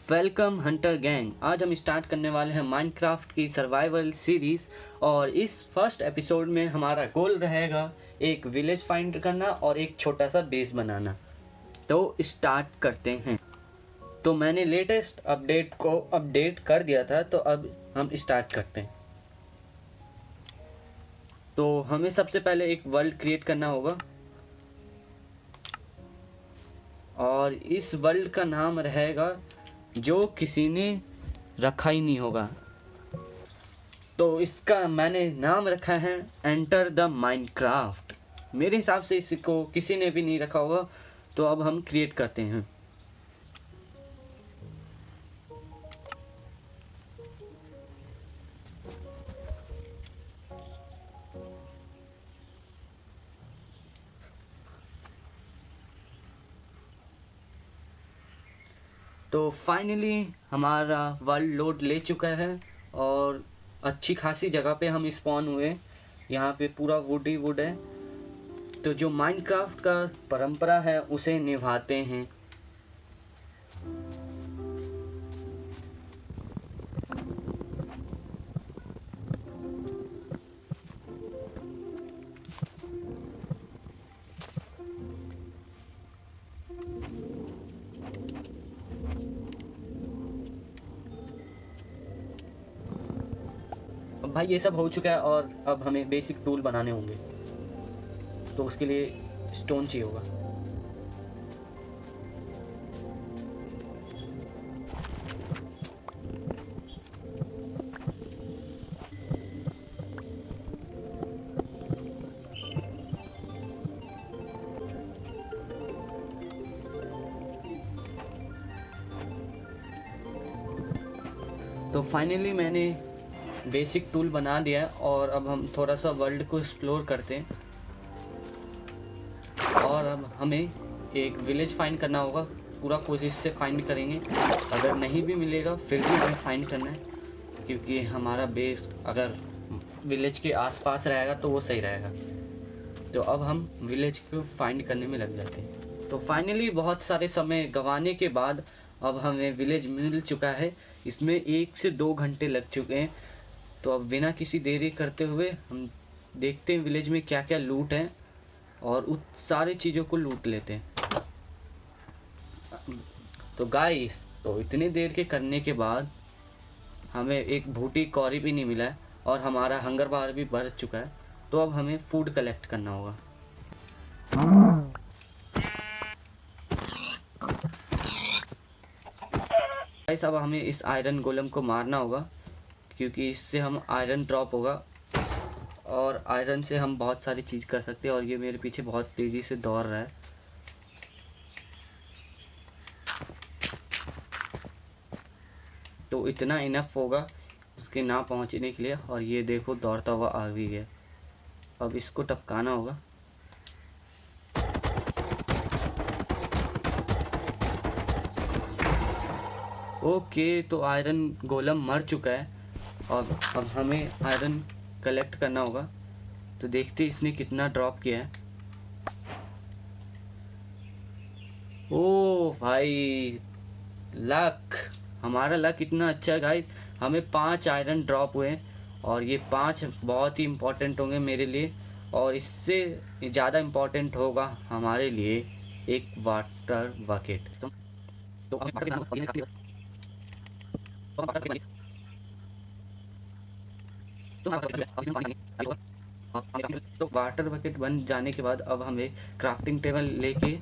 Welcome Hunter gang. आज हम start करने वाले हैं माइनक्राफ्ट की सर्वाइवल सीरीज़ और इस फर्स्ट एपिसोड में हमारा गोल रहेगा एक विलेज फाइंड करना और एक छोटा सा बेस बनाना। तो स्टार्ट करते हैं। तो मैंने लेटेस्ट अपडेट को अपडेट कर दिया था, तो अब हम स्टार्ट करते हैं। तो हमें सबसे पहले एक वर्ल्ड क्रिएट करना होगा और इस वर्ल्ड का नाम रहेगा जो किसी ने रखा ही नहीं होगा। तो इसका मैंने नाम रखा है एंटर द माइनक्राफ्ट। मेरे हिसाब से इसको किसी ने भी नहीं रखा होगा, तो अब हम क्रिएट करते हैं। तो फाइनली हमारा वर्ल्ड लोड ले चुका है और अच्छी खासी जगह पे हम स्पॉन हुए। यहाँ पे पूरा वुड ही वुड है। तो जो माइनक्राफ्ट का परंपरा है उसे निभाते हैं। अब भाई ये सब हो चुका है और अब हमें बेसिक टूल बनाने होंगे। तो उसके लिए स्टोन चाहिए होगा। तो फाइनली मैंने बेसिक टूल बना दिया है और अब हम थोड़ा सा वर्ल्ड को एक्सप्लोर करते हैं। और अब हमें एक विलेज फाइंड करना होगा। पूरा कोशिश से फाइंड करेंगे, अगर नहीं भी मिलेगा फिर भी हमें फाइंड करना है, क्योंकि हमारा बेस अगर विलेज के आसपास रहेगा तो वो सही रहेगा। तो अब हम विलेज को फाइंड करने में लग जाते हैं। तो फाइनली बहुत सारे समय गंवाने के बाद अब हमें विलेज मिल चुका है। इसमें 1 से 2 घंटे लग चुके हैं। तो अब बिना किसी देरी करते हुए हम देखते हैं विलेज में क्या क्या लूट है और उस सारी चीज़ों को लूट लेते हैं। तो गाइस, तो इतनी देर के करने के बाद हमें एक भूटी कौरी भी नहीं मिला है और हमारा हंगर बार भी बढ़ चुका है। तो अब हमें फूड कलेक्ट करना होगा। गाइस, अब हमें इस आयरन गोलम को मारना होगा, क्योंकि इससे हम आयरन ड्रॉप होगा और आयरन से हम बहुत सारी चीज़ कर सकते हैं। और ये मेरे पीछे बहुत तेज़ी से दौड़ रहा है। तो इतना इनफ होगा उसके ना पहुंचने के लिए। और ये देखो दौड़ता हुआ आ भी गया। अब इसको टपकाना होगा। ओके, तो आयरन गोलम मर चुका है और अब हमें आयरन कलेक्ट करना होगा। तो देखते इसने कितना ड्रॉप किया है। ओ भाई, लक, हमारा लक इतना अच्छा है गाइस। हमें 5 आयरन ड्रॉप हुए और ये 5 बहुत ही इम्पोर्टेंट होंगे मेरे लिए। और इससे ज़्यादा इम्पोर्टेंट होगा हमारे लिए एक वाटर बकेट। तो वाटर बकेट बन जाने के बाद अब हमें क्राफ्टिंग टेबल लेके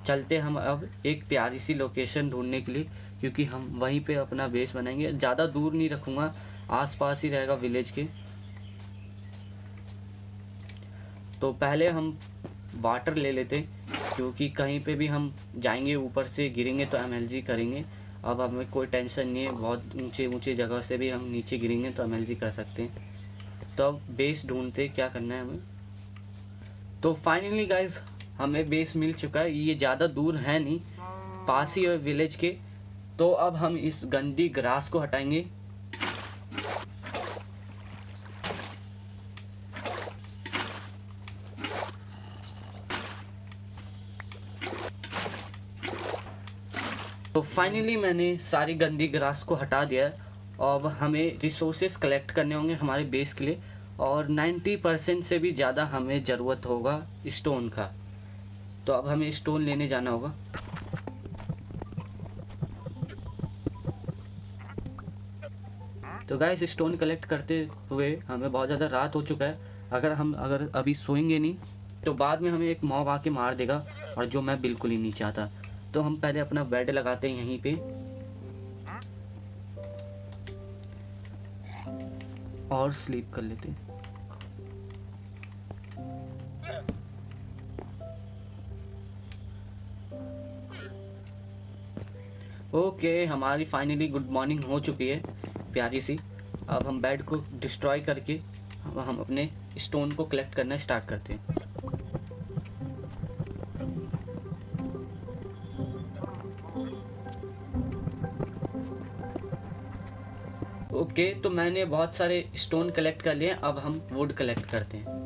चलते हम अब एक प्यारी सी लोकेशन ढूंढने के लिए, क्योंकि हम वहीं पे अपना बेस बनाएंगे। ज़्यादा दूर नहीं रखूँगा, आसपास ही रहेगा विलेज के। तो पहले हम वाटर ले लेते, क्योंकि कहीं पे भी हम जाएंगे ऊपर से गिरेंगे तो एमएलजी करेंगे। अब हमें कोई टेंशन नहीं है, बहुत ऊंचे ऊंचे जगह से भी हम नीचे गिरेंगे तो एमएलजी कर सकते हैं। तो अब बेस ढूंढते क्या करना है हमें। तो फाइनली गाइस, हमें बेस मिल चुका है। ये ज़्यादा दूर है नहीं, पास ही है विलेज के। तो अब हम इस गंदी ग्रास को हटाएंगे। तो फाइनली मैंने सारी गंदी ग्रास को हटा दिया है। अब हमें रिसोर्सेज कलेक्ट करने होंगे हमारे बेस के लिए, और 90% से भी ज़्यादा हमें ज़रूरत होगा स्टोन का। तो अब हमें स्टोन लेने जाना होगा। तो गाइस स्टोन कलेक्ट करते हुए हमें बहुत ज़्यादा रात हो चुका है। अगर अभी सोएंगे नहीं तो बाद में हमें एक मॉब आके मार देगा, और जो मैं बिल्कुल ही नहीं चाहता। तो हम पहले अपना बेड लगाते हैं यहीं पे, और स्लीप कर लेते हैं। ओके, हमारी फाइनली गुड मॉर्निंग हो चुकी है प्यारी सी। अब हम बेड को डिस्ट्रॉय करके हम अपने स्टोन को कलेक्ट करना स्टार्ट करते हैं। ओके, तो मैंने बहुत सारे स्टोन कलेक्ट कर लिए। अब हम वुड कलेक्ट करते हैं।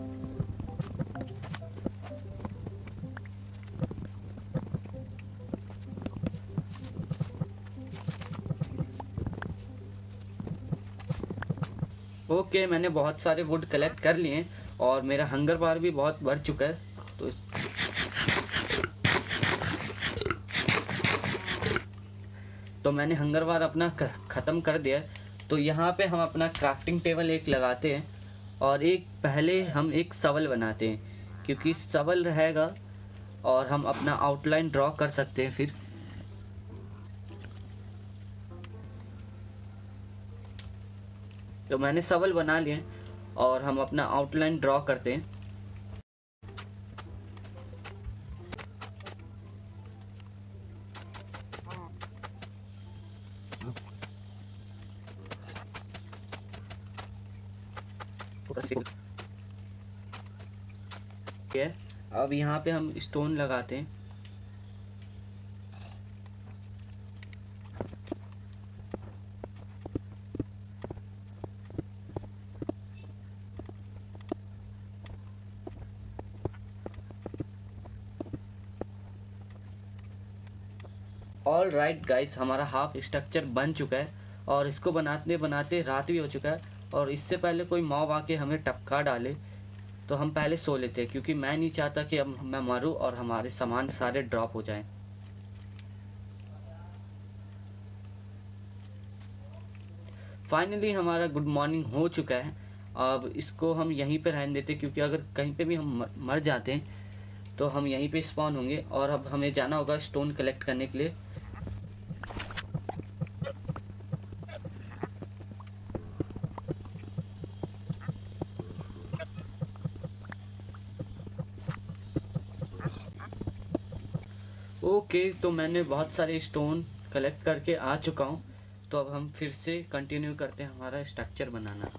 ओके, मैंने बहुत सारे वुड कलेक्ट कर लिए हैं, और मेरा हंगर बार भी बहुत बढ़ चुका है। तो मैंने हंगर बार अपना ख़त्म कर दिया है। तो यहाँ पे हम अपना क्राफ्टिंग टेबल एक लगाते हैं, और पहले हम एक शवल बनाते हैं, क्योंकि शवल रहेगा और हम अपना आउटलाइन ड्रॉ कर सकते हैं फिर। तो मैंने शवल बना लिए, और हम अपना आउटलाइन ड्रॉ करते हैं। अब यहाँ पे हम स्टोन लगाते हैं। ऑल राइट गाइस, हमारा हाफ स्ट्रक्चर बन चुका है, और इसको बनाते बनाते रात भी हो चुका है। और इससे पहले कोई मॉब आके हमें टपका डाले तो हम पहले सो लेते हैं, क्योंकि मैं नहीं चाहता कि अब मैं मरूं और हमारे सामान सारे ड्रॉप हो जाएं। फाइनली हमारा गुड मॉर्निंग हो चुका है। अब इसको हम यहीं पे रहने देते, क्योंकि अगर कहीं पे भी हम मर जाते हैं तो हम यहीं पे स्पॉन होंगे। और अब हमें जाना होगा स्टोन कलेक्ट करने के लिए। ओके, तो मैंने बहुत सारे स्टोन कलेक्ट करके आ चुका हूँ। तो अब हम फिर से कंटिन्यू करते हैं हमारा स्ट्रक्चर बनाना।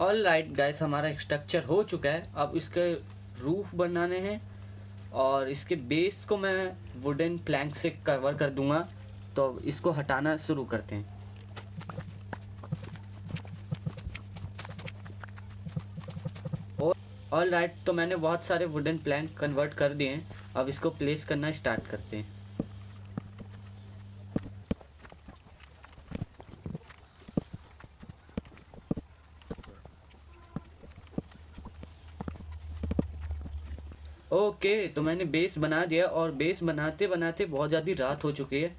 ऑल राइट गाइस, हमारा स्ट्रक्चर हो चुका है। अब इसके रूफ बनाने हैं, और इसके बेस को मैं वुडन प्लैंक से कवर कर दूंगा। तो इसको हटाना शुरू करते हैं। ऑल राइट, तो मैंने बहुत सारे वुडन प्लैंक कन्वर्ट कर दिए हैं। अब इसको प्लेस करना स्टार्ट करते हैं। ओके, तो मैंने बेस बना दिया, और बेस बनाते बनाते बहुत ज़्यादा रात हो चुकी है।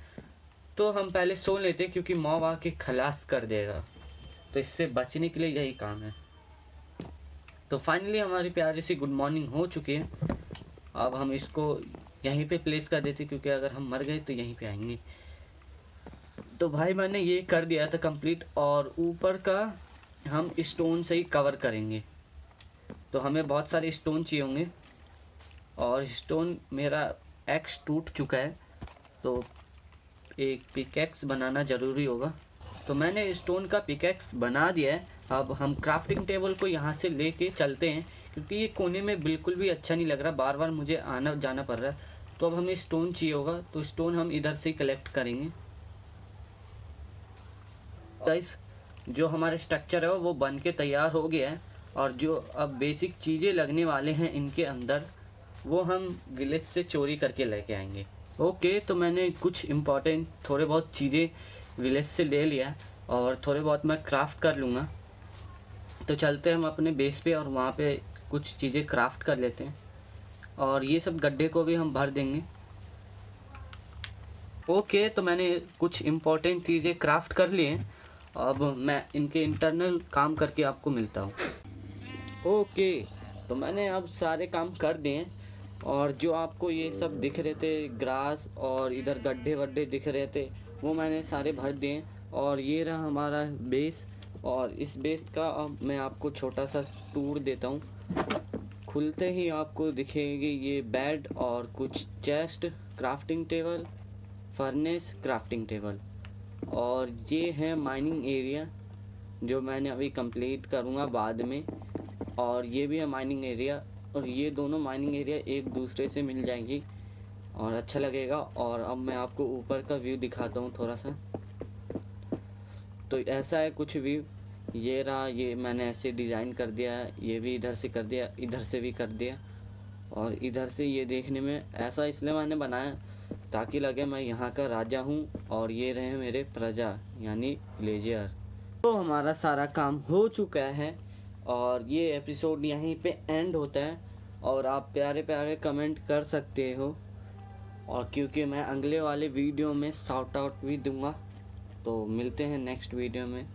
तो हम पहले सो लेते, क्योंकि मॉब आके खलास कर देगा। तो इससे बचने के लिए यही काम है। तो फाइनली हमारी प्यारी सी गुड मॉर्निंग हो चुकी है। अब हम इसको यहीं पे प्लेस कर देते, क्योंकि अगर हम मर गए तो यहीं पे आएंगे। तो भाई मैंने ये कर दिया था कंप्लीट, और ऊपर का हम स्टोन से ही कवर करेंगे। तो हमें बहुत सारे स्टोन चाहिए होंगे, और स्टोन मेरा एक्स टूट चुका है, तो एक पिकैक्स बनाना ज़रूरी होगा। तो मैंने स्टोन का पिकैक्स बना दिया है। अब हम क्राफ्टिंग टेबल को यहाँ से लेके चलते हैं, क्योंकि ये कोने में बिल्कुल भी अच्छा नहीं लग रहा, बार बार मुझे आना जाना पड़ रहा है। तो अब हमें स्टोन चाहिए होगा, तो स्टोन हम इधर से ही कलेक्ट करेंगे। गाइस, जो हमारे स्ट्रक्चर है वो बन के तैयार हो गया है, और जो अब बेसिक चीज़ें लगने वाले हैं इनके अंदर, वो हम विलेज से चोरी करके लेके आएंगे। ओके, तो मैंने कुछ इम्पोर्टेंट थोड़े बहुत चीज़ें विलेज से ले लिया, और थोड़े बहुत मैं क्राफ्ट कर लूँगा। तो चलते हैं हम अपने बेस पे और वहाँ पे कुछ चीज़ें क्राफ्ट कर लेते हैं, और ये सब गड्ढे को भी हम भर देंगे। ओके, तो मैंने कुछ इम्पोर्टेंट चीज़ें क्राफ्ट कर लिए हैं, अब मैं इनके इंटरनल काम करके आपको मिलता हूँ। ओके, तो मैंने अब सारे काम कर दिए हैं, और जो आपको ये सब दिख रहे थे ग्रास और इधर गड्ढे वड्ढे दिख रहे थे, वो मैंने सारे भर दिए हैं। और ये रहा हमारा बेस, और इस बेस का अब मैं आपको छोटा सा टूर देता हूँ। खुलते ही आपको दिखेगी ये बेड और कुछ chest, crafting table, furnace, crafting table, और ये है माइनिंग एरिया जो मैंने अभी कंप्लीट करूँगा बाद में। और ये भी है माइनिंग एरिया, और ये दोनों माइनिंग एरिया एक दूसरे से मिल जाएंगी और अच्छा लगेगा। और अब मैं आपको ऊपर का व्यू दिखाता हूँ थोड़ा सा। तो ऐसा है कुछ व्यू, ये रहा, ये मैंने ऐसे डिज़ाइन कर दिया है, ये भी इधर से कर दिया, इधर से भी कर दिया, और इधर से ये देखने में ऐसा इसलिए मैंने बनाया ताकि लगे मैं यहाँ का राजा हूँ, और ये रहे मेरे प्रजा यानी विलेजर। तो हमारा सारा काम हो चुका है, और ये एपिसोड यहीं पे एंड होता है। और आप प्यारे प्यारे कमेंट कर सकते हो, और क्योंकि मैं अगले वाले वीडियो में शाउट आउट भी दूंगा। तो मिलते हैं नेक्स्ट वीडियो में।